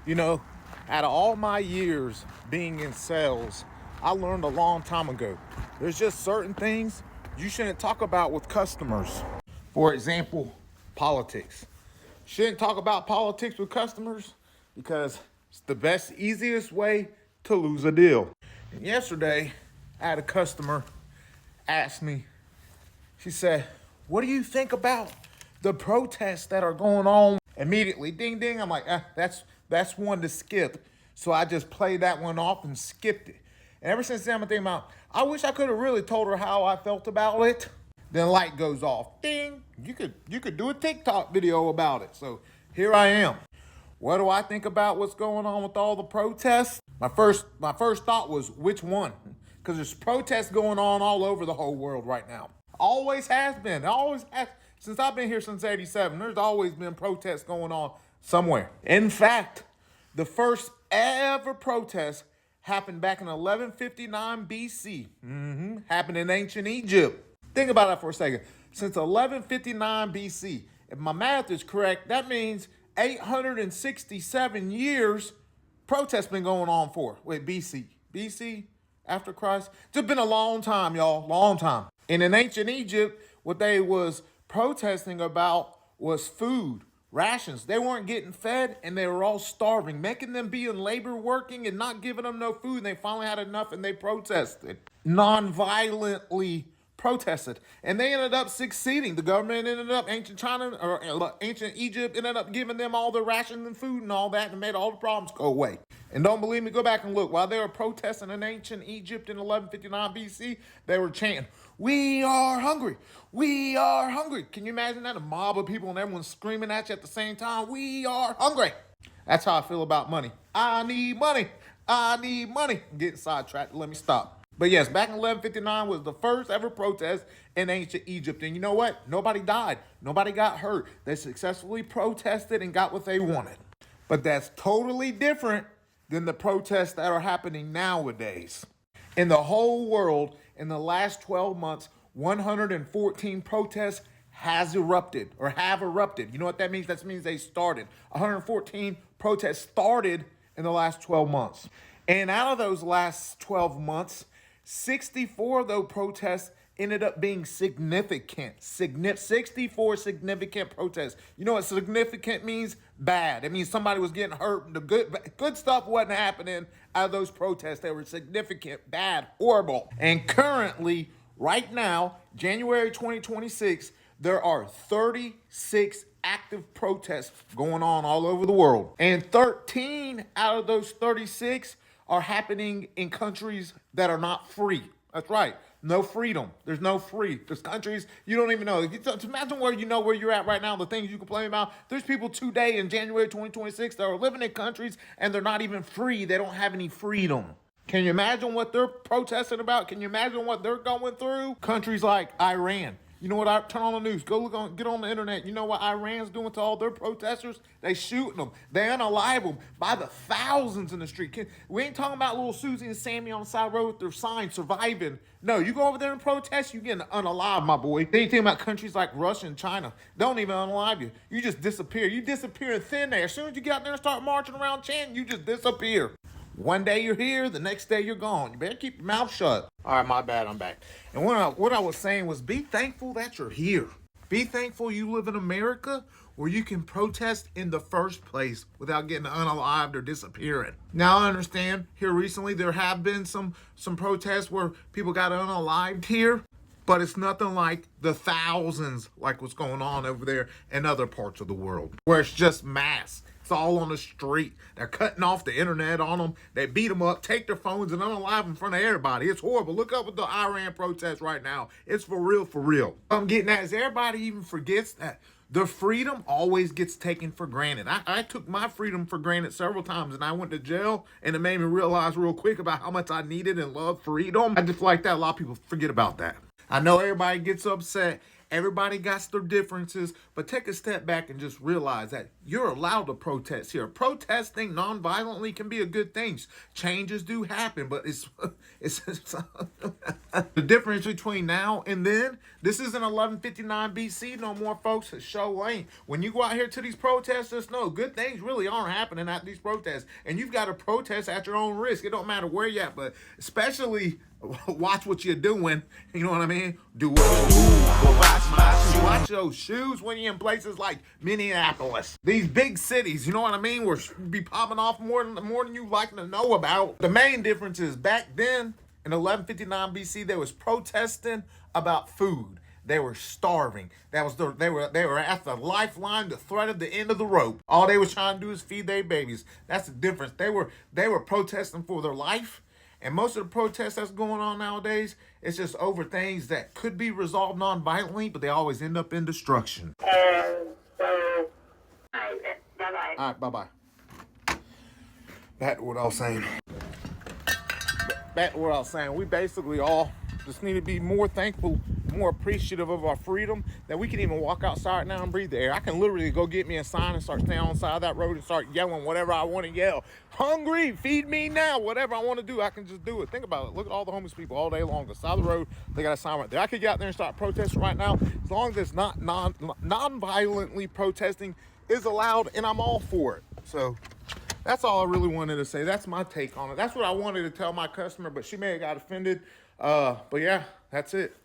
You know, out of all my years being in sales, I learned a long time ago. There's just certain things you shouldn't talk about with customers. For example, politics. Shouldn't talk about politics with customers because it's the best, easiest way to lose a deal. And yesterday, I had a customer ask me, she said, "What do you think about the protests that are going on?" Immediately, ding ding. I'm like, that's one to skip. So I just played that one off and skipped it. And ever since then, I'm thinking about, I wish I could have really told her how I felt about it. Then light goes off. Ding. You could do a TikTok video about it. So here I am. What do I think about what's going on with all the protests? My first thought was which one? Because there's protests going on all over the whole world right now. Always has been. Always has. Since I've been here since '87, there's always been protests going on somewhere. In fact, the first ever protest happened back in 1159 BC. Happened in ancient Egypt. Think about that for a second. Since 1159 BC, if my math is correct, that means 867 years protests been going on for. Wait, BC. BC? After Christ? It's been a long time, y'all. Long time. And in ancient Egypt, what they was protesting about was food, rations. They weren't getting fed and they were all starving, making them be in labor working and not giving them no food. And they finally had enough and they protested. Non-violently protested, and they ended up succeeding. The government ended up, ancient China or ancient Egypt ended up giving them all the rations and food and all that, and made all the problems go away. And don't believe me, go back and look. While they were protesting in ancient Egypt in 1159 BC, they were chanting, "We are hungry. We are hungry." Can you imagine that? A mob of people and everyone screaming at you at the same time, "We are hungry." That's how I feel about money. I need money. I need money. I'm getting sidetracked. Let me stop. But yes, back in 1159 was the first ever protest in ancient Egypt. And you know what? Nobody died. Nobody got hurt. They successfully protested and got what they wanted. But that's totally different than the protests that are happening nowadays. In the whole world, in the last 12 months, 114 protests has erupted or have erupted. You know what that means? That means they started. 114 protests started in the last 12 months. And out of those last 12 months, 64 of those protests ended up being significant. 64 significant protests. You know what significant means? Bad. It means somebody was getting hurt. The good stuff wasn't happening out of those protests. They were significant, bad, horrible. And currently, right now, January 2026, there are 36 active protests going on all over the world. And 13 out of those 36 are happening in countries that are not free. That's right. No freedom. There's no free. There's countries you don't even know. Imagine where you know where you're at right now, the things you complain about. There's people today in January 2026 that are living in countries and they're not even free. They don't have any freedom. Can you imagine what they're protesting about? Can you imagine what they're going through? Countries like Iran. You know what? I turn on the news. Go look on, get on the internet. You know what Iran's doing to all their protesters? They shooting them. They unalive them by the thousands in the street. We ain't talking about little Susie and Sammy on the side of the road with their signs surviving. No, you go over there and protest, you getting unalive, my boy. Then you think about countries like Russia and China. They don't even unalive you. You just disappear. You disappear in thin air. As soon as you get out there and start marching around chanting, you just disappear. One day you're here, the next day you're gone. You better keep your mouth shut. All right, my bad, I'm back. And what I was saying was be thankful that you're here. Be thankful you live in America where you can protest in the first place without getting unalived or disappearing. Now I understand here recently there have been some protests where people got unalived here, but it's nothing like the thousands like what's going on over there in other parts of the world where it's just mass. It's all on the street. They're cutting off the internet on them. They beat them up, take their phones, and unalive in front of everybody. It's horrible. Look up at the Iran protests right now. It's for real, for real. What I'm getting at is everybody even forgets that the freedom always gets taken for granted. I took my freedom for granted several times, and I went to jail, and it made me realize real quick about how much I needed and loved freedom. I just feel like that. A lot of people forget about that. I know everybody gets upset. Everybody got their differences, but take a step back and just realize that you're allowed to protest here. Protesting non-violently can be a good thing. Changes do happen, but it's the difference between now and then. This isn't 1159 BC no more, folks. It's show ain't. When you go out here to these protests, just know good things really aren't happening at these protests, and you've got to protest at your own risk. It don't matter where you're at, but especially watch what you're doing. You know what I mean? Do what you do. Watch those shoes when you're in places like Minneapolis. These big cities, you know what I mean? Will be popping off more than you like to know about. The main difference is back then in 1159 BC, they was protesting about food. They were starving. They were at the lifeline, the threat of the end of the rope. All they was trying to do is feed their babies. That's the difference. They were protesting for their life. And most of the protests that's going on nowadays, it's just over things that could be resolved non-violently, but they always end up in destruction. Bye-bye. All right, bye-bye. Back to what I was saying. We basically all just need to be more thankful, more appreciative of our freedom, that we can even walk outside now and breathe the air. I can literally go get me a sign and start standing on the side of that road and start yelling whatever I want to yell. Hungry, feed me now. Whatever I want to do, I can just do it. Think about it. Look at all the homeless people all day long. The side of the road, they got a sign right there. I could get out there and start protesting right now. As long as it's not non-violently protesting is allowed, and I'm all for it. So that's all I really wanted to say. That's my take on it. That's what I wanted to tell my customer, but she may have got offended. But yeah, that's it.